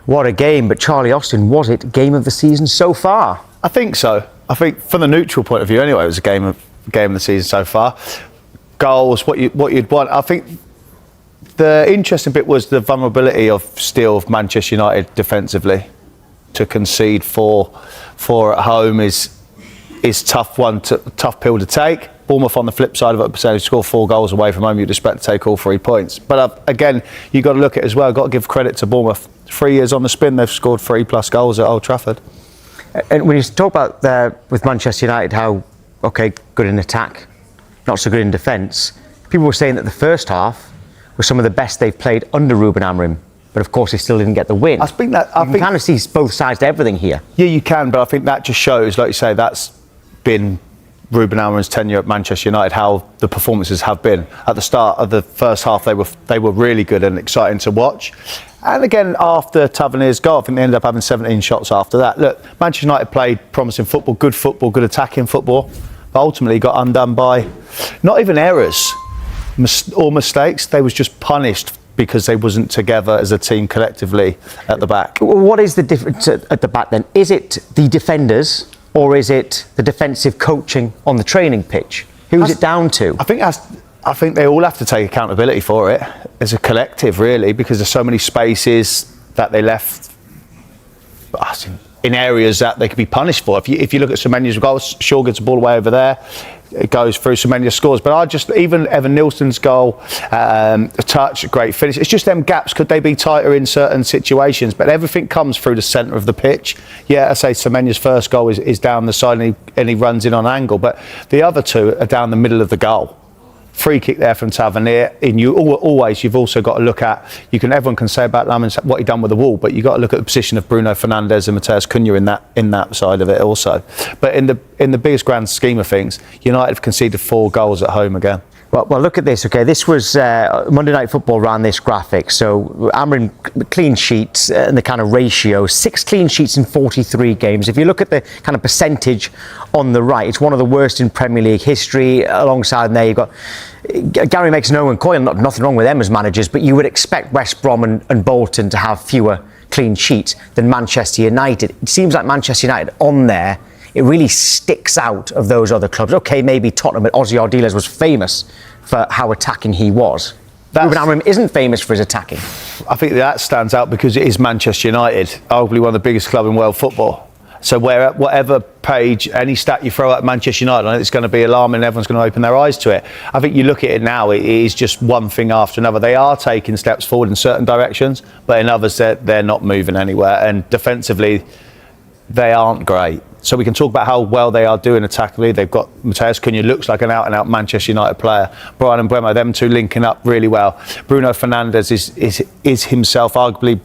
What a game, but Charlie Austin, was it game of the season so far? I think so. I think from the neutral point of view anyway, it was a game of the season so far. Goals, what you'd want. I think the interesting bit was the vulnerability of Manchester United defensively. To concede four at home is tough pill to take. Bournemouth on the flip side of it, say score 4 goals away from home, you'd expect to take all 3 points. But again, you've got to look at it as well. Got to give credit to Bournemouth. 3 years on the spin, they've scored 3+ goals at Old Trafford. And when you talk about with Manchester United, how good in attack, not so good in defence. People were saying that the first half was some of the best they've played under Ruben Amorim. But of course, they still didn't get the win. I think you kind of see both sides to everything here. Yeah, you can, but I think that just shows, like you say, that's been Ruben Amorim's tenure at Manchester United, how the performances have been. At the start of the first half, they were really good and exciting to watch. And again, after Tavernier's goal, I think they ended up having 17 shots after that. Look, Manchester United played promising football, good attacking football, but ultimately got undone by not even errors or mistakes. They was just punished because they wasn't together as a team collectively at the back. What is the difference at the back then? Is it the defenders or is it the defensive coaching on the training pitch? Who's it down to? I think they all have to take accountability for it as a collective, really, because there's so many spaces that they left in areas that they could be punished for. If you look at Semenya's goals, Shaw gets the ball away over there, it goes through, Semenya scores. But even Evan Nilsson's goal, a touch, a great finish. It's just them gaps. Could they be tighter in certain situations? But everything comes through the centre of the pitch. Yeah, I say Semenya's first goal is down the side and he runs in on angle. But the other 2 are down the middle of the goal. Free kick there from Tavernier. You've also got to look at. Everyone can say about Lamins what he done with the wall, but you've got to look at the position of Bruno Fernandes and Matheus Cunha in that side of it also. But in the biggest grand scheme of things, United have conceded 4 goals at home again. Well, look at this. Okay, this was Monday Night Football ran this graphic. So Amorim clean sheets and the kind of ratio, 6 clean sheets in 43 games. If you look at the kind of percentage on the right, it's one of the worst in Premier League history. Alongside there, you've got Gary makes no one coil. Nothing wrong with them as managers, but you would expect West Brom and Bolton to have fewer clean sheets than Manchester United. It seems like Manchester United on there, it really sticks out of those other clubs. Okay, maybe Tottenham, but Ozzy Ardiles was famous for how attacking he was. Ruben Amorim isn't famous for his attacking. I think that stands out because it is Manchester United, arguably one of the biggest clubs in world football. So whatever page, any stat you throw at Manchester United, I think it's going to be alarming and everyone's going to open their eyes to it. I think you look at it now, it is just one thing after another. They are taking steps forward in certain directions, but in others they're not moving anywhere. And defensively, they aren't great. So we can talk about how well they are doing attackingly. They've got Matheus Cunha, looks like an out-and-out Manchester United player. Brian and Bremo, them 2 linking up really well. Bruno Fernandes is himself arguably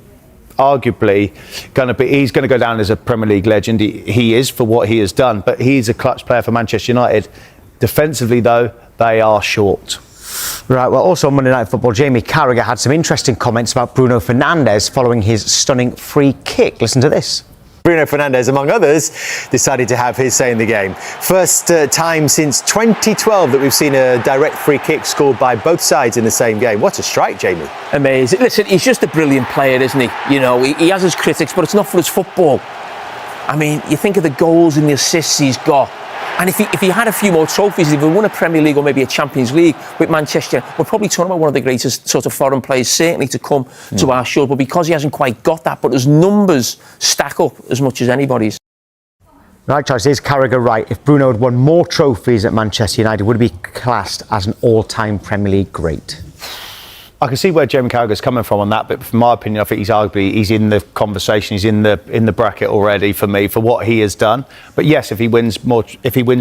he's going to go down as a Premier League legend. He is for what he has done, but he's a clutch player for Manchester United. Defensively, though, they are short. Right, well, also on Monday Night Football, Jamie Carragher had some interesting comments about Bruno Fernandes following his stunning free kick. Listen to this. Bruno Fernandes, among others, decided to have his say in the game. First time since 2012 that we've seen a direct free kick scored by both sides in the same game. What a strike, Jamie. Amazing. Listen, he's just a brilliant player, isn't he? You know, he has his critics, but it's not for his football. I mean, you think of the goals and the assists he's got. And if he had a few more trophies, if he won a Premier League or maybe a Champions League with Manchester, we're probably talking about one of the greatest sort of foreign players certainly to come to our shores. But because he hasn't quite got that, but his numbers stack up as much as anybody's. Right, Charles, is Carragher right? If Bruno had won more trophies at Manchester United, would he be classed as an all-time Premier League great? I can see where Jamie Carragher's coming from on that, but from my opinion, I think he's in the conversation, he's in the bracket already for me for what he has done. But yes, if he wins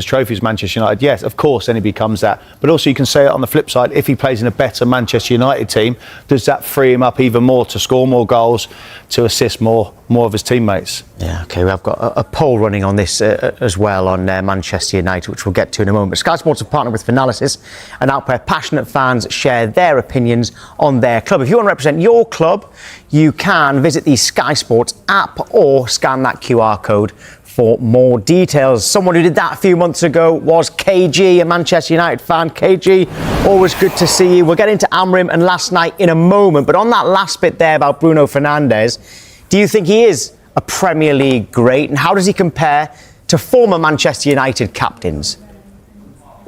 trophies, Manchester United, yes, of course, then he becomes that. But also, you can say it on the flip side, if he plays in a better Manchester United team, does that free him up even more to score more goals, to assist more of his teammates? Yeah, okay, we've got a poll running on this as well on Manchester United, which we'll get to in a moment. But Sky Sports have partnered with Finalysis, and out where passionate fans share their opinions on their club. If you want to represent your club, you can visit the Sky Sports app or scan that QR code for more details. Someone who did that a few months ago was KG, a Manchester United fan. KG, always good to see you. We'll get into Amorim and last night in a moment, but on that last bit there about Bruno Fernandes, Do you think he is a Premier League great? And how does he compare to former Manchester United captains?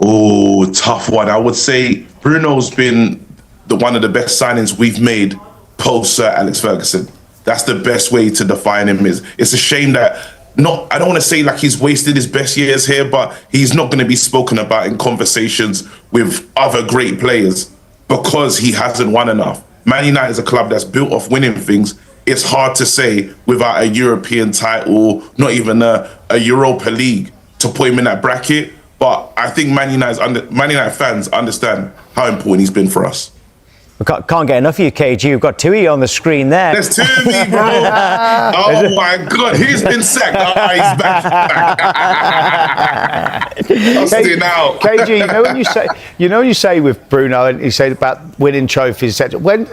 Oh, tough one. I would say Bruno's been one of the best signings we've made post Sir Alex Ferguson. That's the best way to define him. It's a shame that I don't want to say like he's wasted his best years here, but he's not going to be spoken about in conversations with other great players because he hasn't won enough. Man United is a club that's built off winning things. It's hard to say without a European title, not even a Europa League, to put him in that bracket. But I think Man United fans understand how important he's been for us. We can't get enough of you, KG. You've got two of you on the screen there. There's two of me, bro. Oh my God, he's been sacked. He's back. Busting out. KG, you know when you say with Bruno, and you say about winning trophies, etc. When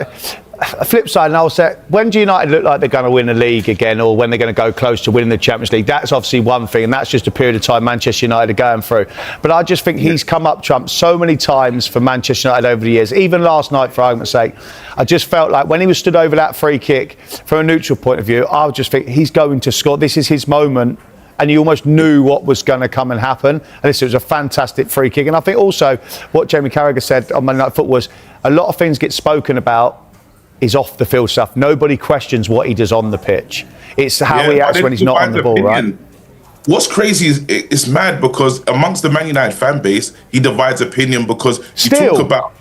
a flip side, and I'll say, when do United look like they're going to win the league again, or when they're going to go close to winning the Champions League? That's obviously one thing, and that's just a period of time Manchester United are going through. But I just think he's come up trump so many times for Manchester United over the years. Even last night, for argument's sake, I just felt like when he was stood over that free kick, from a neutral point of view, I would just think he's going to score. This is his moment. And you almost knew what was going to come and happen. And this was a fantastic free kick. And I think also what Jamie Carragher said on Monday Night Football was a lot of things get spoken about is off the field stuff. Nobody questions what he does on the pitch. It's how he acts when he's not on the ball, right? What's crazy is it's mad because amongst the Man United fan base, he divides opinion because you talk about.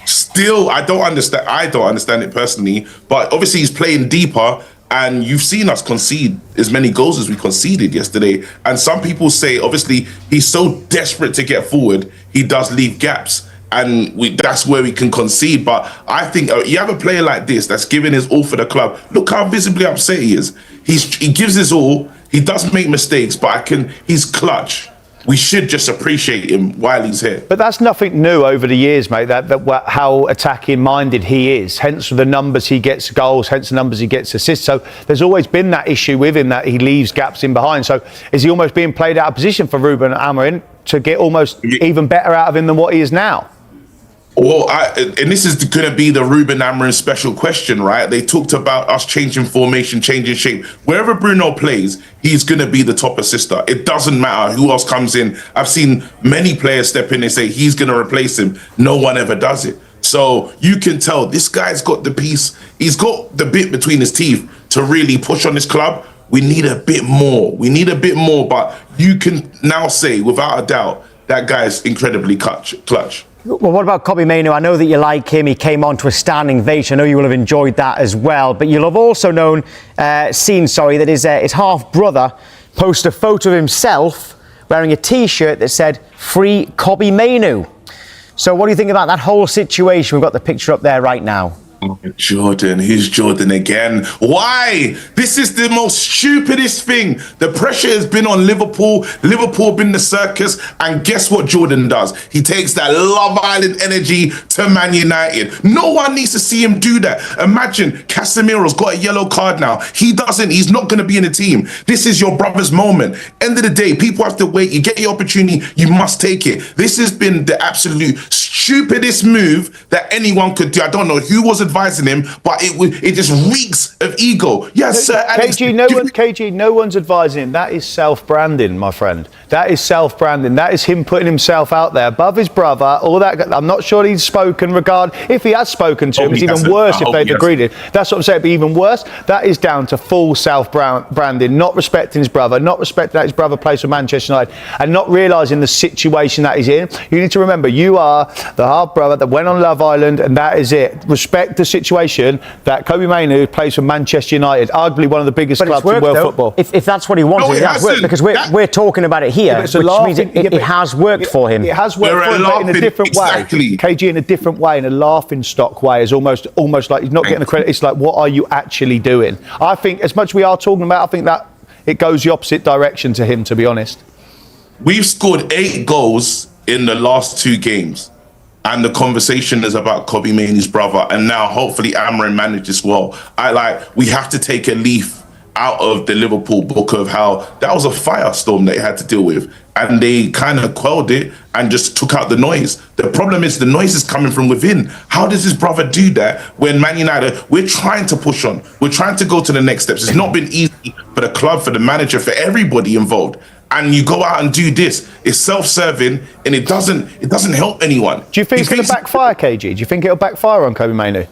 Still, I don't understand it personally, but obviously he's playing deeper. And you've seen us concede as many goals as we conceded yesterday. And some people say, obviously, he's so desperate to get forward, he does leave gaps. And that's where we can concede. But I think you have a player like this that's giving his all for the club. Look how visibly upset he is. He gives his all. He does make mistakes, but he's clutch. We should just appreciate him while he's here. But that's nothing new over the years, mate, that how attacking minded he is. Hence the numbers he gets goals, hence the numbers he gets assists. So there's always been that issue with him that he leaves gaps in behind. So is he almost being played out of position for Ruben Amorim to get almost even better out of him than what he is now? Well, and this is going to be the Ruben Amorim special question, right? They talked about us changing formation, changing shape. Wherever Bruno plays, he's going to be the top assister. It doesn't matter who else comes in. I've seen many players step in and say he's going to replace him. No one ever does it. So you can tell this guy's got the piece. He's got the bit between his teeth to really push on this club. We need a bit more. But you can now say, without a doubt, that guy's incredibly clutch. Well, what about Kobbie Mainoo? I know that you like him. He came on to a standing ovation. I know you will have enjoyed that as well. But you'll have also seen that his half-brother posted a photo of himself wearing a T-shirt that said, "Free Kobbie Mainoo." So what do you think about that whole situation? We've got the picture up there right now. Jordan, he's Jordan again. Why? This is the most stupidest thing. The pressure has been on Liverpool. Liverpool been the circus. And guess what Jordan does? He takes that Love Island energy to Man United. No one needs to see him do that. Imagine Casemiro's got a yellow card now. He doesn't. He's not going to be in the team. This is your brother's moment. End of the day, people have to wait. You get your opportunity, you must take it. This has been the absolute stupidest move that anyone could do. I don't know who was advising him, but it just reeks of ego. Yes, sir. KG, no one's advising him. That is self-branding, my friend. That is self-branding. That is him putting himself out there above his brother. All that. I'm not sure he's spoken if he has spoken to him, it's even worse if they've agreed it. That's what I'm saying. But even worse, that is down to full self-branding, not respecting his brother, not respecting that his brother plays for Manchester United, and not realising the situation that he's in. You need to remember, you are the half brother that went on Love Island, and that is it. Respect the situation that Kobbie Mainoo plays for Manchester United, arguably one of the biggest clubs in world football. If that's what he wanted, that's worked, because we're talking about it here, which means it has worked for him. It has worked for him, but in a different way. KG, in a different way, in a laughing stock way, is almost like he's not getting the credit. It's like, what are you actually doing? I think, as much as we are talking about, I think that it goes the opposite direction to him, to be honest. We've scored 8 goals in the last 2 games. And the conversation is about Kobbie Mainoo's brother, and now hopefully Amorim managed this well. We have to take a leaf out of the Liverpool book of how that was a firestorm they had to deal with. And they kind of quelled it and just took out the noise. The problem is the noise is coming from within. How does his brother do that when Man United, we're trying to push on. We're trying to go to the next steps. It's not been easy for the club, for the manager, for everybody involved. And you go out and do this. It's self-serving and it doesn't help anyone. Do you think it's going to backfire, KG? Do you think it'll backfire on Kobbie Mainoo? Do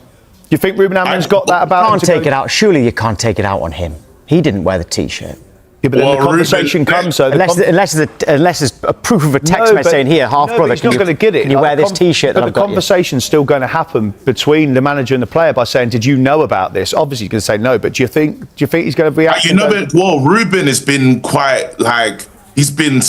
you think Ruben Amorim's got that about him? Can't take it out. Surely you can't take it out on him. He didn't wear the T-shirt. Yeah, but then the conversation comes. So unless there's a proof of a text message saying, here, half brother, he's not going to get it. Can you wear this T-shirt? But the conversation's still going to happen between the manager and the player by saying, did you know about this? Obviously, he's going to say no. But do you think he's going to react? Ruben has been quite he's been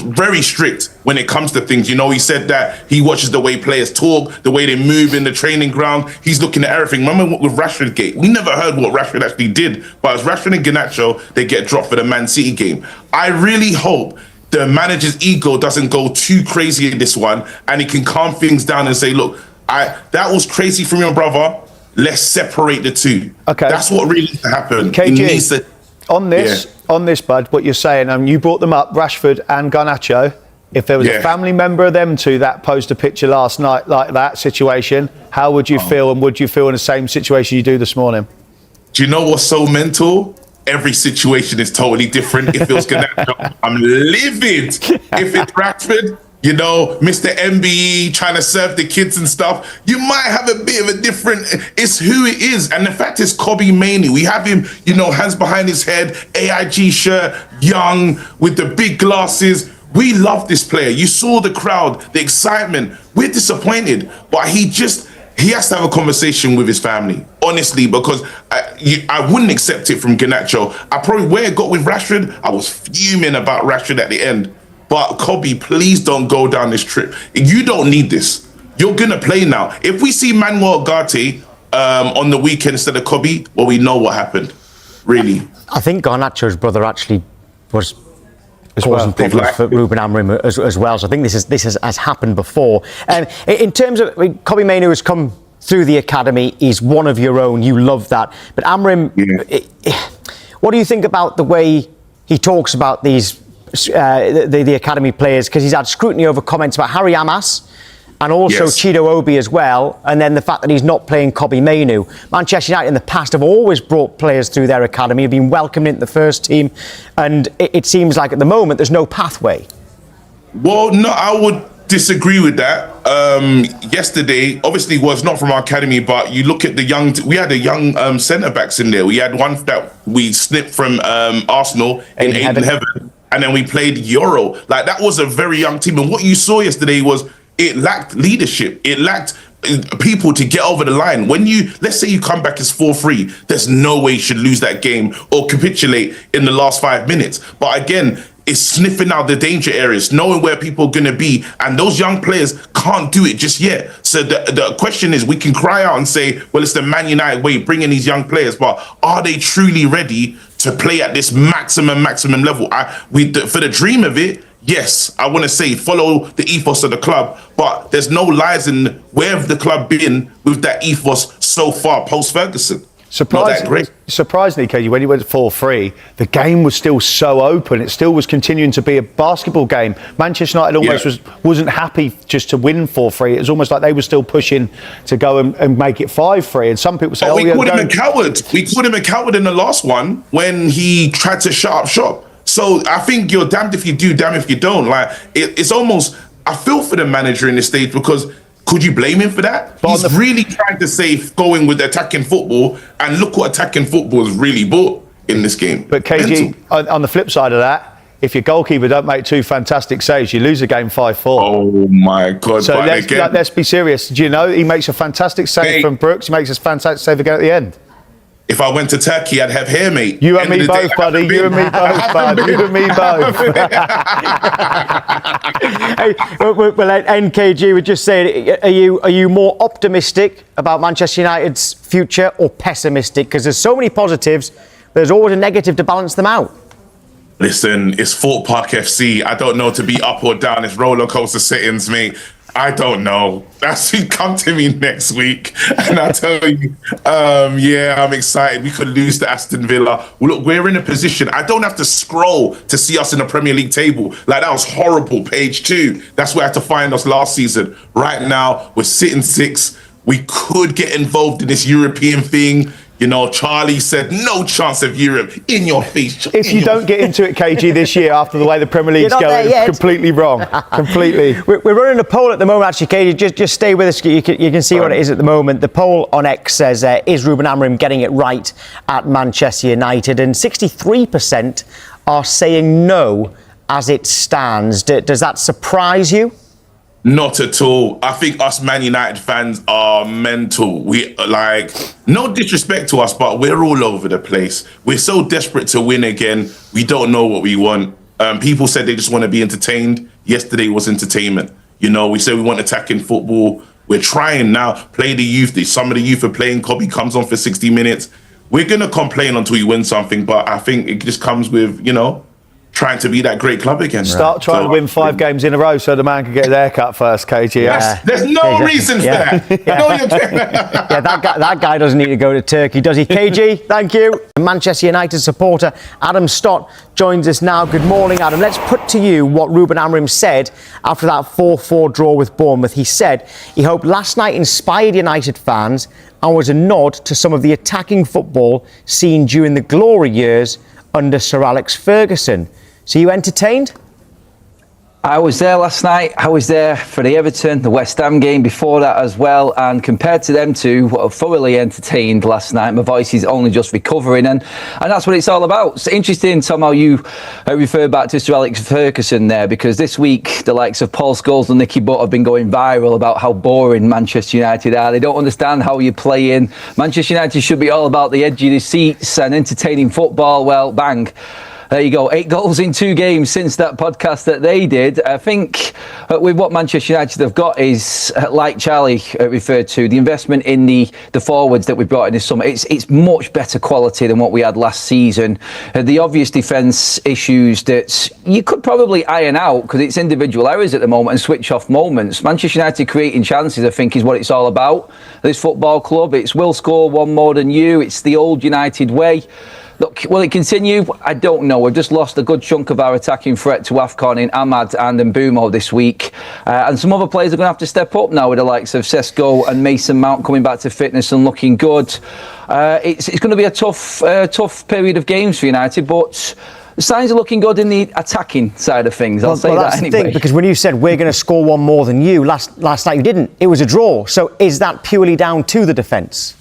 very strict when it comes to things. He said that he watches the way players talk, the way they move in the training ground. He's looking at everything. Remember with Rashford Gate? We never heard what Rashford actually did. But as Rashford and Garnacho, they get dropped for the Man City game. I really hope the manager's ego doesn't go too crazy in this one and he can calm things down and say, look, that was crazy from your brother. Let's separate the two. Okay. That's what really needs to happen. KG, on this, bud, what you're saying, you brought them up, Rashford and Garnacho. If there was a family member of them two that posted a picture last night like that situation, how would you feel, and would you feel in the same situation you do this morning? Do you know what's so mental? Every situation is totally different. If it was Garnacho, I'm livid. If it's Rashford, Mr. MBE trying to serve the kids and stuff, you might have a bit of a different, it's who it is. And the fact is Kobbie Mainoo, we have him, hands behind his head, AIG shirt, young, with the big glasses. We love this player. You saw the crowd, the excitement. We're disappointed, but he has to have a conversation with his family, honestly, because I wouldn't accept it from Garnacho. Where it got with Rashford, I was fuming about Rashford at the end. But Kobbie, please don't go down this trip. You don't need this. You're going to play now. If we see Manuel Ugarte on the weekend instead of Kobbie, well, we know what happened, really. I think Garnacho's brother actually was causing problems for Ruben Amorim as well. So I think this has happened before. In terms of, Kobbie Mainoo has come through the academy. He's one of your own. You love that. But Amorim, what do you think about the way he talks about these the academy players, because he's had scrutiny over comments about Harry Amas and also Chido Obi as well, and then the fact that he's not playing Kobbie Mainoo. Manchester United in the past have always brought players through their academy, have been welcomed into the first team, and it seems like at the moment there's no pathway. Well, no, I would disagree with that. Yesterday, obviously, was not from our academy, but you look at we had the young centre backs in there. We had one that we snipped from Arsenal in Aiden Heaven. And then we played Euro. That was a very young team. And what you saw yesterday was it lacked leadership. It lacked people to get over the line. Let's say you come back as 4-3, there's no way you should lose that game or capitulate in the last 5 minutes. But again, it's sniffing out the danger areas, knowing where people are going to be. And those young players can't do it just yet. So the question is, we can cry out and say, well, it's the Man United way, bringing these young players. But are they truly ready to play at this maximum level? For the dream of it, yes, I want to say follow the ethos of the club, but there's no lies in where have the club been with that ethos so far post-Ferguson. Surprisingly, KG, when you went 4-3, the game was still so open. It still was continuing to be a basketball game. Manchester United almost wasn't happy just to win 4-3. It was almost like they were still pushing to go and make it 5-3. And some people say, we called him a coward. We called him a coward in the last one when he tried to shut up shop. So I think you're damned if you do, damned if you don't. It's almost, I feel for the manager in this stage, because could you blame him for that? But he's really trying to say going with attacking football, and look what attacking football has really brought in this game. But KG, on the flip side of that, if your goalkeeper don't make 2 fantastic saves, you lose the game 5-4. Oh my God! So let's be serious. Do you know he makes a fantastic save from Brooks? He makes a fantastic save again at the end. If I went to Turkey, I'd have hair, mate. You and me both, buddy. You and me both, bud. You and me both. NKG would just say, are you more optimistic about Manchester United's future or pessimistic? Because there's so many positives, there's always a negative to balance them out. Listen, it's Fort Park FC. I don't know to be up or down. It's roller coaster settings, mate. I don't know. That's who come to me next week, and I tell you, yeah, I'm excited. We could lose to Aston Villa. Look, we're in a position. I don't have to scroll to see us in the Premier League table. Like, that was horrible. Page 2. That's where I had to find us last season. Right now, we're sitting 6. We could get involved in this European thing. You know, Charlie said, no chance of Europe. In your face. If you don't get into it, KG, this year, after the way the Premier League's going, it's completely wrong. Completely. We're running a poll at the moment, actually, KG. Just stay with us. You can see what it is at the moment. The poll on X says, is Ruben Amorim getting it right at Manchester United? And 63% are saying no as it stands. Does that surprise you? Not at all. I think us Man United fans are mental. We, like, no disrespect to us, but we're all over the place. We're so desperate to win again. We don't know what we want. People said they just want to be entertained. Yesterday was entertainment. You know, we said we want attacking football. We're trying now. Play the youth. Some of the youth are playing. Kobe comes on for 60 minutes. We're going to complain until we win something, but I think it just comes with, you know, trying to be that great club again. Start trying to win 5 games in a row so the man can get his haircut first, KG. Yes, there's no reason for that. That guy doesn't need to go to Turkey, does he? KG, thank you. Manchester United supporter Adam Stott joins us now. Good morning, Adam. Let's put to you what Ruben Amorim said after that 4-4 draw with Bournemouth. He said he hoped last night inspired United fans and was a nod to some of the attacking football seen during the glory years under Sir Alex Ferguson. So you entertained? I was there last night. I was there for the Everton, the West Ham game before that as well. And compared to them two, I thoroughly entertained last night. My voice is only just recovering. And that's what it's all about. It's interesting, Tom, how you refer back to Sir Alex Ferguson there, because this week, the likes of Paul Scholes and Nicky Butt have been going viral about how boring Manchester United are. They don't understand how you're playing. Manchester United should be all about the edge of the seats and entertaining football. Well, bang. There you go, 8 goals in 2 games since that podcast that they did. I think with what Manchester United have got is, like Charlie referred to, the investment in the forwards that we brought in this summer. It's much better quality than what we had last season. The obvious defence issues that you could probably iron out because it's individual errors at the moment and switch off moments. Manchester United creating chances, I think, is what it's all about. This football club, it's we'll score one more than you. It's the old United way. Look, will it continue? I don't know. We've just lost a good chunk of our attacking threat to AFCON in Ahmad and Mbeumo this week. And some other players are going to have to step up now with the likes of Sesko and Mason Mount coming back to fitness and looking good. It's going to be a tough period of games for United, but the signs are looking good in the attacking side of things. I'll say that anyway. The thing, because when you said we're going to score one more than you, last night you didn't. It was a draw. So is that purely down to the defence?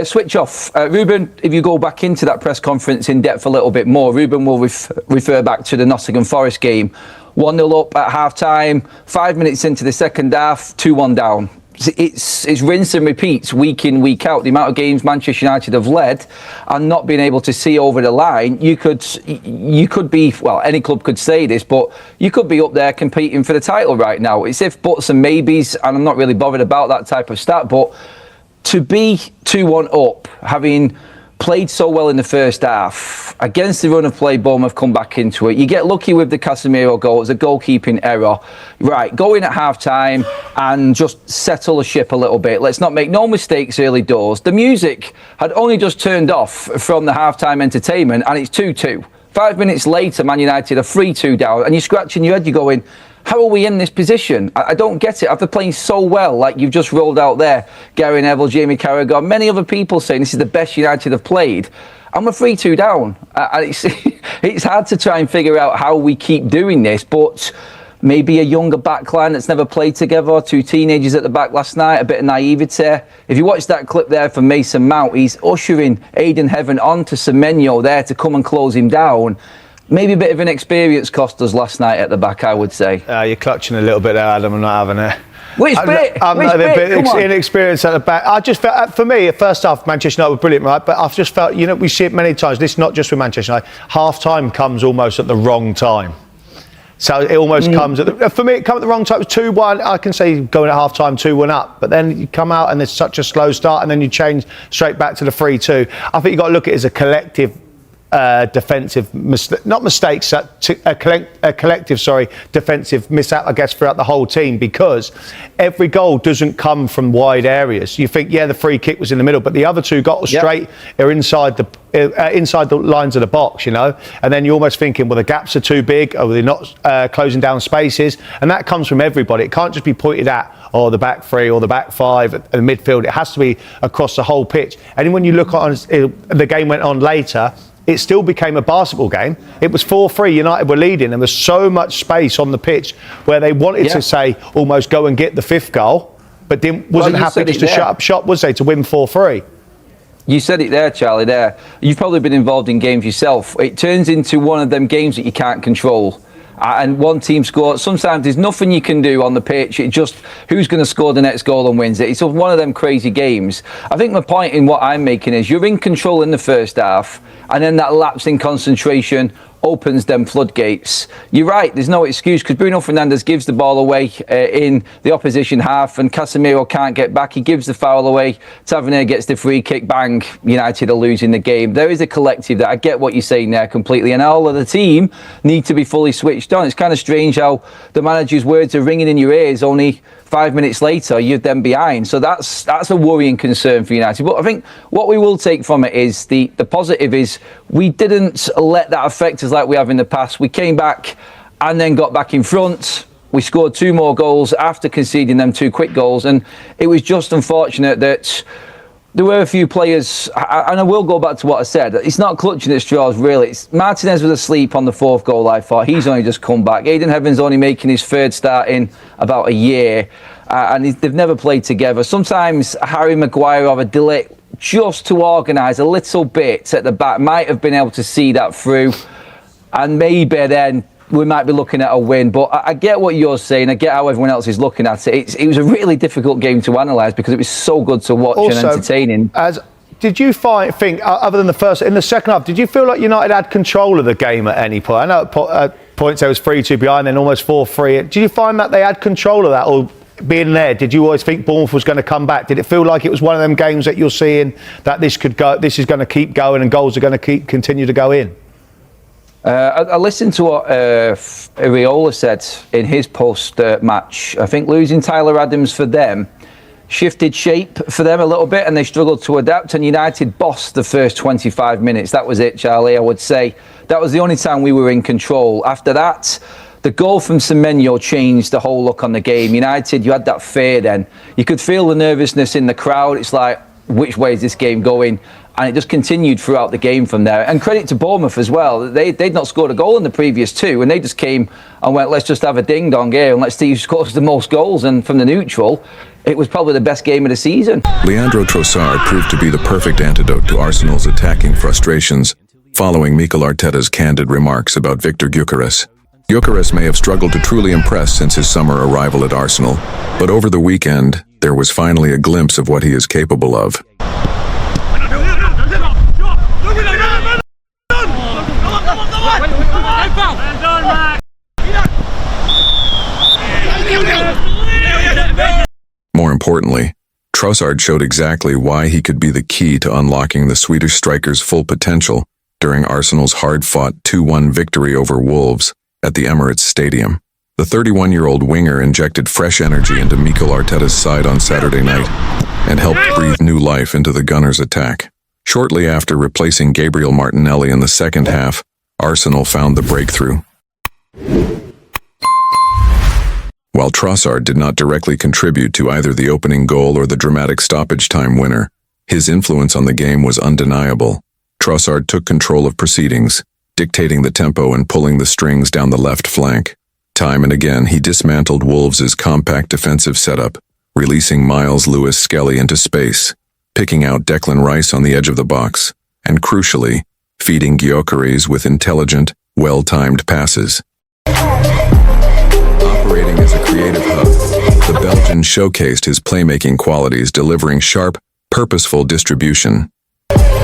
Switch off. Ruben, if you go back into that press conference in depth a little bit more, Ruben will refer back to the Nottingham Forest game. 1-0 up at half-time, 5 minutes into the second half, 2-1 down. It's rinse and repeats week in, week out. The amount of games Manchester United have led and not being able to see over the line, you could be, well, any club could say this, but you could be up there competing for the title right now. It's if buts and maybes, and I'm not really bothered about that type of stat, but to be 2-1 up, having played so well in the first half, against the run of play, Bournemouth come back into it. You get lucky with the Casemiro goal. It's a goalkeeping error. Right, go in at half-time and just settle the ship a little bit. Let's not make no mistakes early doors. The music had only just turned off from the half-time entertainment, and it's 2-2. 5 minutes later, Man United are 3-2 down, and you're scratching your head, you're going, how are we in this position? I don't get it. After playing so well, like you've just rolled out there, Gary Neville, Jamie Carragher, many other people saying this is the best United have played, and we're 3-2 down. And it's hard to try and figure out how we keep doing this, but maybe a younger backline that's never played together, 2 teenagers at the back last night, a bit of naivete. If you watch that clip there from Mason Mount, he's ushering Aiden Heaven on to Semenyo there to come and close him down. Maybe a bit of an experience cost us last night at the back, I would say. You're clutching a little bit there, Adam. I'm not having it. Which bit? I'm a bit inexperienced at the back. I just felt, for me, first half, Manchester United were brilliant, right? But I've just felt, you know, we see it many times. This is not just with Manchester United. Half-time comes almost at the wrong time. So it almost comes at for me, it comes at the wrong time. It was 2-1. I can say going at half-time 2-1 up. But then you come out and there's such a slow start and then you change straight back to the 3-2. I think you've got to look at it as a collective defensive, not mistakes, a collective, defensive miss-out, I guess, throughout the whole team, because every goal doesn't come from wide areas. You think, the free kick was in the middle, but the other two got straight, are inside the lines of the box, and then you're almost thinking, well, the gaps are too big, or they're not closing down spaces, and that comes from everybody. It can't just be pointed at, the back three or the back five at the midfield. It has to be across the whole pitch. And when you look on, the game went on later, it still became a basketball game. It was 4-3, United were leading. There was so much space on the pitch where they wanted to say, almost go and get the fifth goal, but wasn't happy just to shut up shop, was they, to win 4-3? You said it there, Charlie, there. You've probably been involved in games yourself. It turns into one of them games that you can't control. And one team scores. Sometimes there's nothing you can do on the pitch. It just, who's going to score the next goal and wins it? It's one of them crazy games. I think my point in what I'm making is you're in control in the first half, and then that lapse in concentration opens them floodgates. You're right, there's no excuse, because Bruno Fernandes gives the ball away in the opposition half, and Casemiro can't get back. He gives the foul away. Tavernier gets the free kick. Bang, United are losing the game. There is a collective that I get what you're saying there completely, and all of the team need to be fully switched on. It's kind of strange how the manager's words are ringing in your ears only 5 minutes later, you're then behind. So that's a worrying concern for United. But I think what we will take from it is the positive is we didn't let that affect us like we have in the past. We came back and then got back in front. We scored 2 more goals after conceding them 2 quick goals. And it was just unfortunate that there were a few players, and I will go back to what I said. It's not clutching at straws, really. Martinez was asleep on the 4th goal, I thought. He's only just come back. Aidan Heaven's only making his 3rd start in about a year, and they've never played together. Sometimes Harry Maguire or a delay just to organise a little bit at the back might have been able to see that through, and maybe then we might be looking at a win. But I get what you're saying. I get how everyone else is looking at it. It was a really difficult game to analyse because it was so good to watch and entertaining. Did you think, other than the first, in the second half, did you feel like United had control of the game at any point? I know at points there was 3-2 behind, then almost 4-3. Did you find that they had control of that, or being there, did you always think Bournemouth was going to come back? Did it feel like it was one of them games that you're seeing that this is going to keep going and goals are going to continue to go in? I listened to what Iraola said in his post-match. I think losing Tyler Adams for them shifted shape for them a little bit, and they struggled to adapt, and United bossed the first 25 minutes. That was it, Charlie. I would say that was the only time we were in control. After that, the goal from Semenyo changed the whole look on the game. United, you had that fear then. You could feel the nervousness in the crowd. It's like, which way is this game going? And it just continued throughout the game from there. And credit to Bournemouth as well. They'd not scored a goal in the previous 2, and they just came and went, let's just have a ding-dong here and let's see who scores the most goals. And from the neutral, it was probably the best game of the season. Leandro Trossard proved to be the perfect antidote to Arsenal's attacking frustrations, following Mikel Arteta's candid remarks about Victor Gyökeres. Gyökeres may have struggled to truly impress since his summer arrival at Arsenal, but over the weekend, there was finally a glimpse of what he is capable of. More importantly, Trossard showed exactly why he could be the key to unlocking the Swedish striker's full potential during Arsenal's hard-fought 2-1 victory over Wolves at the Emirates Stadium. The 31-year-old winger injected fresh energy into Mikel Arteta's side on Saturday night and helped breathe new life into the Gunners' attack. Shortly after replacing Gabriel Martinelli in the second half, Arsenal found the breakthrough. While Trossard did not directly contribute to either the opening goal or the dramatic stoppage time winner, his influence on the game was undeniable. Trossard took control of proceedings, dictating the tempo and pulling the strings down the left flank. Time and again, he dismantled Wolves' compact defensive setup, releasing Miles Lewis-Skelly into space, picking out Declan Rice on the edge of the box, and crucially, feeding Gyökeres with intelligent, well-timed passes. Operating as a creative hub, the Belgian showcased his playmaking qualities, delivering sharp, purposeful distribution.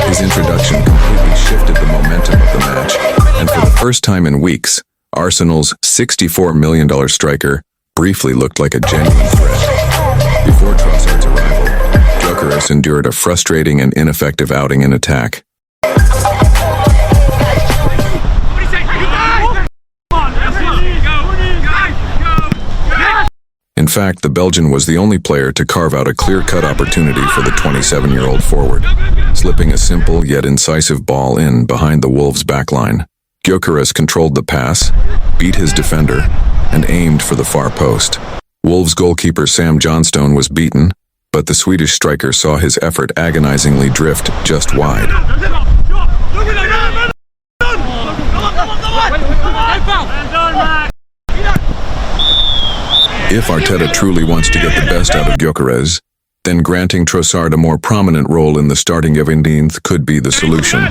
His introduction completely shifted the momentum of the match, and for the first time in weeks, Arsenal's $64 million striker briefly looked like a genuine threat. Before Trossard's arrival, Gyökeres endured a frustrating and ineffective outing in attack. fact, the Belgian was the only player to carve out a clear-cut opportunity for the 27-year-old forward, slipping a simple yet incisive ball in behind the Wolves' backline. Gyökeres controlled the pass, beat his defender, and aimed for the far post. Wolves goalkeeper Sam Johnstone was beaten, but the Swedish striker saw his effort agonizingly drift just wide. If Arteta truly wants to get the best out of Gyökeres, then granting Trossard a more prominent role in the starting 11th could be the solution.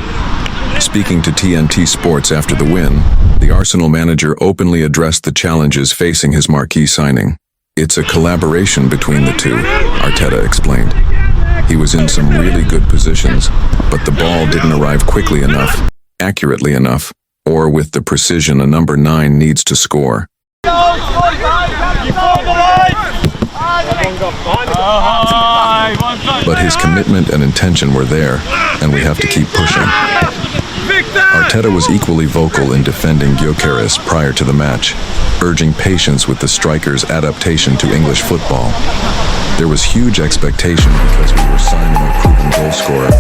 Speaking to TNT Sports after the win, the Arsenal manager openly addressed the challenges facing his marquee signing. "It's a collaboration between the two," Arteta explained. "He was in some really good positions, but the ball didn't arrive quickly enough, accurately enough, or with the precision a number 9 needs to score." But his commitment and intention were there, and we have to keep pushing. Arteta was equally vocal in defending Gyökeres prior to the match, urging patience with the striker's adaptation to English football. "There was huge expectation because we were signing a proven goal scorer,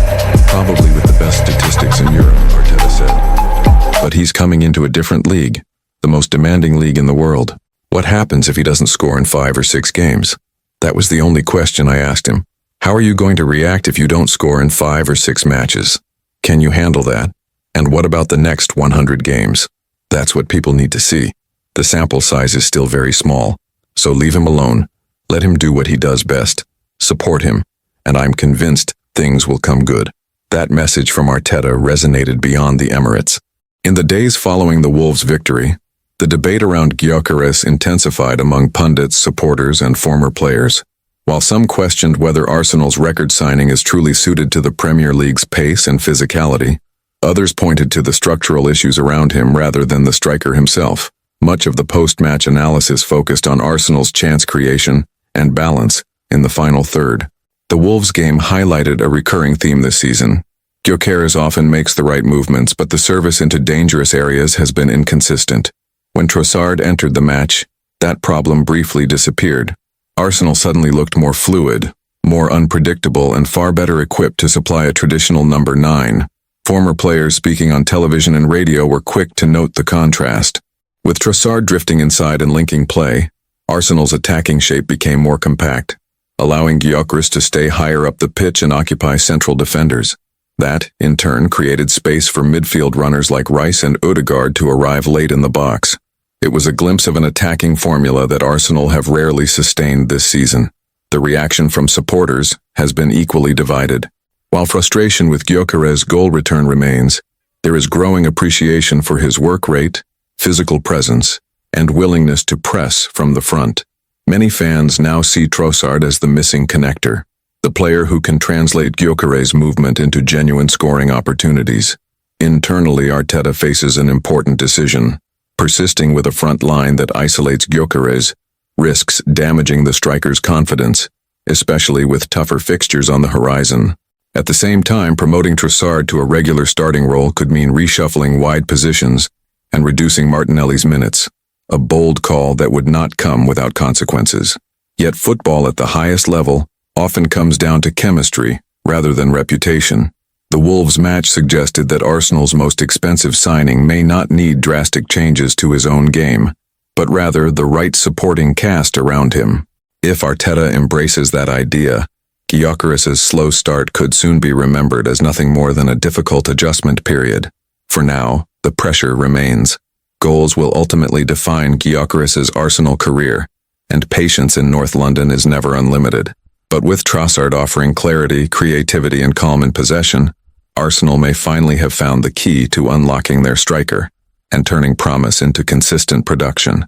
probably with the best statistics in Europe," Arteta said. "But he's coming into a different league, the most demanding league in the world. What happens if he doesn't score in 5 or 6 games? That was the only question I asked him. How are you going to react if you don't score in 5 or 6 matches? Can you handle that? And what about the next 100 games? That's what people need to see. The sample size is still very small, so leave him alone. Let him do what he does best. Support him, and I'm convinced things will come good." That message from Arteta resonated beyond the Emirates. In the days following the Wolves' victory, the debate around Gyökeres intensified among pundits, supporters, and former players. While some questioned whether Arsenal's record signing is truly suited to the Premier League's pace and physicality, others pointed to the structural issues around him rather than the striker himself. Much of the post-match analysis focused on Arsenal's chance creation and balance in the final third. The Wolves game highlighted a recurring theme this season. Gyökeres often makes the right movements, but the service into dangerous areas has been inconsistent. When Trossard entered the match, that problem briefly disappeared. Arsenal suddenly looked more fluid, more unpredictable, and far better equipped to supply a traditional number 9. Former players speaking on television and radio were quick to note the contrast. With Trossard drifting inside and linking play, Arsenal's attacking shape became more compact, allowing Gyökeres to stay higher up the pitch and occupy central defenders. That, in turn, created space for midfield runners like Rice and Ødegaard to arrive late in the box. It was a glimpse of an attacking formula that Arsenal have rarely sustained this season. The reaction from supporters has been equally divided. While frustration with Gyökeres' goal return remains, there is growing appreciation for his work rate, physical presence, and willingness to press from the front. Many fans now see Trossard as the missing connector, the player who can translate Gyökeres' movement into genuine scoring opportunities. Internally, Arteta faces an important decision. Persisting with a front line that isolates Gyökeres risks damaging the striker's confidence, especially with tougher fixtures on the horizon. At the same time, promoting Trossard to a regular starting role could mean reshuffling wide positions and reducing Martinelli's minutes, a bold call that would not come without consequences. Yet football at the highest level often comes down to chemistry rather than reputation. The Wolves match suggested that Arsenal's most expensive signing may not need drastic changes to his own game, but rather the right supporting cast around him. If Arteta embraces that idea, Gyökeres' slow start could soon be remembered as nothing more than a difficult adjustment period. For now, the pressure remains. Goals will ultimately define Gyökeres' Arsenal career, and patience in North London is never unlimited. But with Trossard offering clarity, creativity, and calm in possession, Arsenal may finally have found the key to unlocking their striker and turning promise into consistent production.